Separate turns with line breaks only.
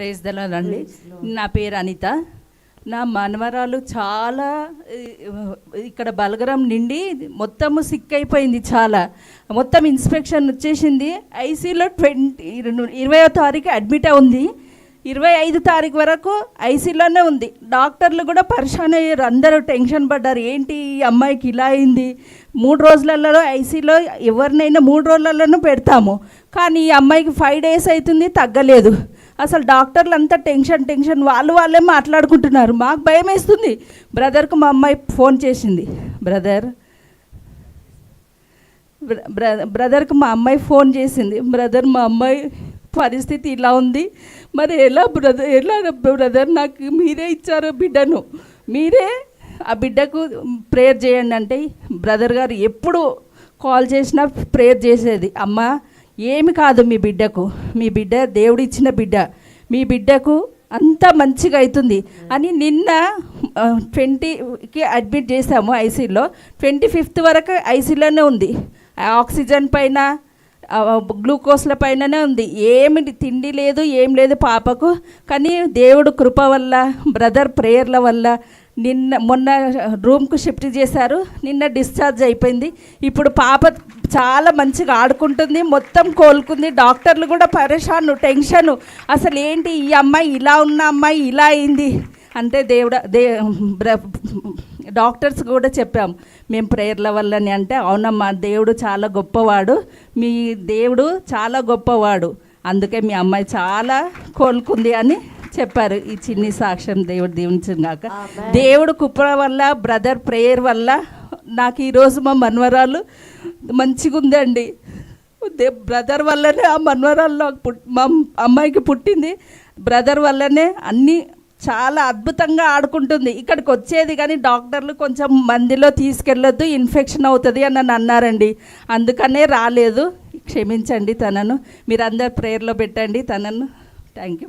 Praise the lord అండి. నా పేరు అనిత. నా మనవరాలు చాలా ఇక్కడ బలగరం నిండి మొత్తము సిక్ అయిపోయింది. చాలా మొత్తం ఇన్స్పెక్షన్ వచ్చేసింది. ఐసీలో 20వ తారీఖు అడ్మిట్ ఉంది. 25 తారీఖు వరకు ఐసీలోనే ఉంది. డాక్టర్లు కూడా పరిశాన్ అయ్యారు, అందరూ టెన్షన్ పడ్డారు. ఏంటి ఈ అమ్మాయికి ఇలా అయింది, 3 రోజులలో ఐసీలో ఎవరినైనా 3 రోజులలోనూ పెడతాము, కానీ ఈ అమ్మాయికి 5 days అవుతుంది, తగ్గలేదు. అసలు డాక్టర్లు అంతా టెన్షన్ వాళ్ళే మాట్లాడుకుంటున్నారు. మాకు భయం వేస్తుంది. బ్రదర్కు మా అమ్మాయి ఫోన్ చేసింది. బ్రదర్కి మా అమ్మాయి ఫోన్ చేసింది. బ్రదర్, మా అమ్మాయి పరిస్థితి ఇలా ఉంది, మరి ఎలా బ్రదర్, నాకు మీరే ఇచ్చారు బిడ్డను, మీరే ఆ బిడ్డకు ప్రేయర్ చేయండి అంటే, బ్రదర్ గారు ఎప్పుడు కాల్ చేసినా ప్రేయర్ చేసేది. అమ్మ ఏమి కాదు, మీ బిడ్డ దేవుడు ఇచ్చిన బిడ్డ, మీ బిడ్డకు అంతా మంచిగా అవుతుంది అని నిన్న 20కి అడ్మిట్ చేసాము ఐసీలో. 25th వరకు ఐసీలోనే ఉంది. ఆక్సిజన్ పైన గ్లూకోజ్ల పైననే ఉంది. ఏమి తిండి లేదు, ఏం లేదు పాపకు. కానీ దేవుడు కృప వల్ల, బ్రదర్ ప్రేయర్ల వల్ల మొన్న రూమ్కు షిఫ్ట్ చేశారు. నిన్న డిశ్చార్జ్ అయిపోయింది. ఇప్పుడు పాప చాలా మంచిగా ఆడుకుంటుంది, మొత్తం కోలుకుంది. డాక్టర్లు కూడా పరేషాను, టెన్షను, అసలు ఏంటి ఈ అమ్మాయి ఇలా ఉన్న అమ్మాయి ఇలా అయింది అంటే డాక్టర్స్ కూడా చెప్పాం మేము ప్రేయర్ల వల్లని. అంటే అవునమ్మా, దేవుడు చాలా గొప్పవాడు, మీ దేవుడు చాలా గొప్పవాడు, అందుకే మీ అమ్మాయి చాలా కోలుకుంది అని చెప్పారు. ఈ చిన్ని సాక్ష్యం దేవుడు దీవించుగాక. దేవుడు కృప వల్ల, బ్రదర్ ప్రేయర్ వల్ల నాకు ఈరోజు మా మనవరాలు మంచిగా ఉందండి. బ్రదర్ వల్లనే ఆ మనవరాలు మా అమ్మాయికి పుట్టింది. బ్రదర్ వల్లనే అన్నీ చాలా అద్భుతంగా ఆడుకుంటుంది. ఇక్కడికి వచ్చేది కానీ డాక్టర్లు కొంచెం మందిలో తీసుకెళ్ళొద్దు, ఇన్ఫెక్షన్ అవుతుంది అని నన్ను అన్నారండి. అందుకనే రాలేదు. క్షమించండి తనను, మీరందరు ప్రేయర్లో పెట్టండి తనను. Thank you.